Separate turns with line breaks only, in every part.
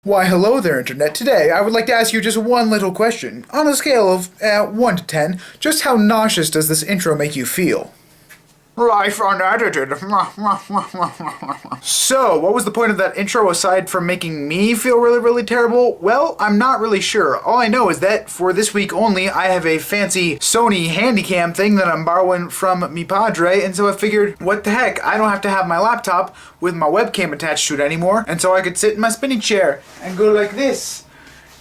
Why, hello there, Internet. Today, I would like to ask you just one little question. On a scale of 1 to 10, just how nauseous does this intro make you feel? Life unedited. So, what was the point of that intro aside from making me feel really, really terrible? Well, I'm not really sure. All I know is that for this week only, I have a fancy Sony Handycam thing that I'm borrowing from me padre, and so I figured, what the heck, I don't have to have my laptop with my webcam attached to it anymore, and so I could sit in my spinning chair and go like this.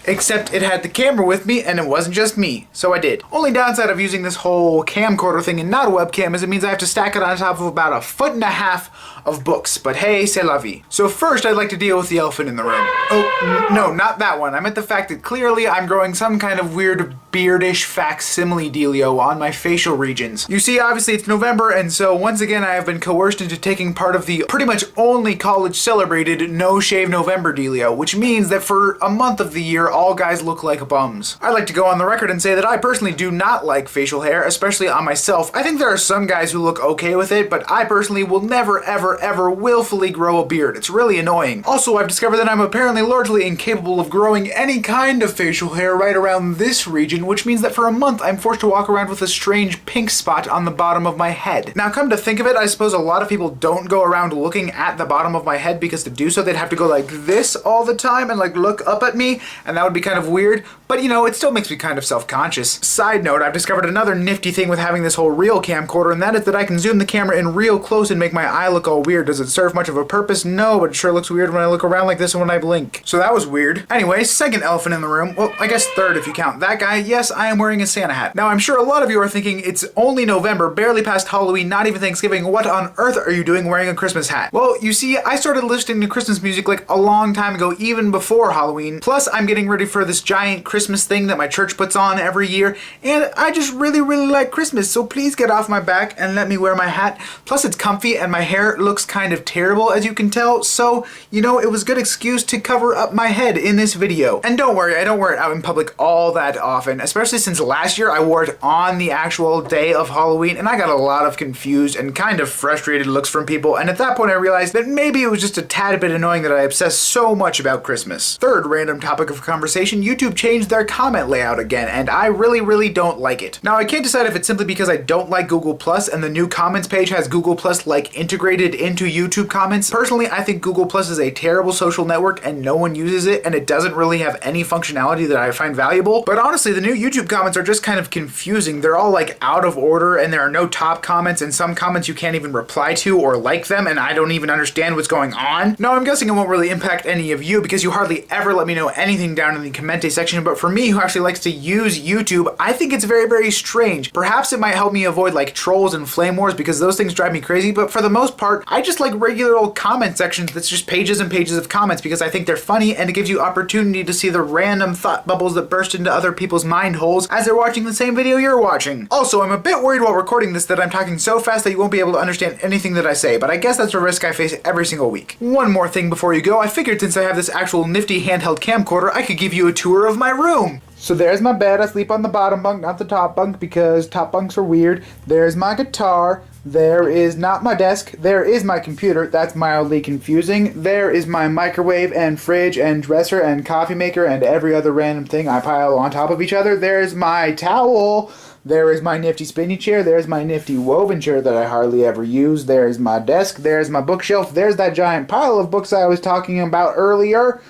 Except it had the camera with me, and it wasn't just me, so I did. Only downside of using this whole camcorder thing and not a webcam is it means I have to stack it on top of about 1.5 feet of books, but hey, c'est la vie. So first, I'd like to deal with the elephant in the room. Oh, no, not that one. I meant the fact that clearly I'm growing some kind of weird beardish facsimile dealio on my facial regions. You see, obviously it's November, and so once again I have been coerced into taking part of the pretty much only college celebrated no shave November dealio, which means that for a month of the year, all guys look like bums. I'd like to go on the record and say that I personally do not like facial hair, especially on myself. I think there are some guys who look okay with it, but I personally will never, ever willfully grow a beard. It's really annoying. Also, I've discovered that I'm apparently largely incapable of growing any kind of facial hair right around this region, which means that for a month I'm forced to walk around with a strange pink spot on the bottom of my head. Now, come to think of it, I suppose a lot of people don't go around looking at the bottom of my head because to do so they'd have to go like this all the time and like look up at me, and that would be kind of weird, but you know, it still makes me kind of self-conscious. Side note, I've discovered another nifty thing with having this whole real camcorder, and that is that I can zoom the camera in real close and make my eye look all weird. Does it serve much of a purpose? No, but it sure looks weird when I look around like this and when I blink. So that was weird. Anyway, second elephant in the room. Well, I guess third if you count that guy. Yes, I am wearing a Santa hat. Now, I'm sure a lot of you are thinking it's only November, barely past Halloween, not even Thanksgiving. What on earth are you doing wearing a Christmas hat? Well, you see, I started listening to Christmas music like a long time ago, even before Halloween. Plus, I'm getting ready for this giant Christmas thing that my church puts on every year, and I just really like Christmas, so please get off my back and let me wear my hat. Plus, it's comfy and my hair looks kind of terrible, as you can tell, so, you know, it was a good excuse to cover up my head in this video. And don't worry, I don't wear it out in public all that often, especially since last year I wore it on the actual day of Halloween, and I got a lot of confused and kind of frustrated looks from people, and at that point I realized that maybe it was just a tad bit annoying that I obsess so much about Christmas. Third random topic of conversation, YouTube changed their comment layout again, and I really don't like it. Now, I can't decide if it's simply because I don't like Google Plus and the new comments page has Google Plus like integrated into YouTube comments. Personally, I think Google Plus is a terrible social network and no one uses it, and it doesn't really have any functionality that I find valuable. But honestly, the new YouTube comments are just kind of confusing. They're all like out of order, and there are no top comments, and some comments you can't even reply to or like them, and I don't even understand what's going on. Now, I'm guessing it won't really impact any of you because you hardly ever let me know anything down in the commente section, but for me, who actually likes to use YouTube, I think it's very strange. Perhaps it might help me avoid like trolls and flame wars because those things drive me crazy, but for the most part, I just like regular old comment sections that's just pages and pages of comments because I think they're funny and it gives you opportunity to see the random thought bubbles that burst into other people's mind holes as they're watching the same video you're watching. Also, I'm a bit worried while recording this that I'm talking so fast that you won't be able to understand anything that I say, but I guess that's a risk I face every single week. One more thing before you go, I figured since I have this actual nifty handheld camcorder, I could give you a tour of my room. So there's my bed. I sleep on the bottom bunk, not the top bunk, because top bunks are weird. There's my guitar. There is not my desk. There is my computer. That's mildly confusing. There is my microwave and fridge and dresser and coffee maker and every other random thing I pile on top of each other. There's my towel. There is my nifty spinny chair. There's my nifty woven chair that I hardly ever use. There's my desk. There's my bookshelf. There's that giant pile of books I was talking about earlier.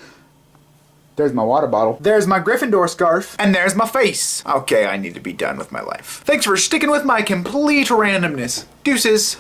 There's my water bottle. There's my Gryffindor scarf. And there's my face. Okay, I need to be done with my life. Thanks for sticking with my complete randomness. Deuces.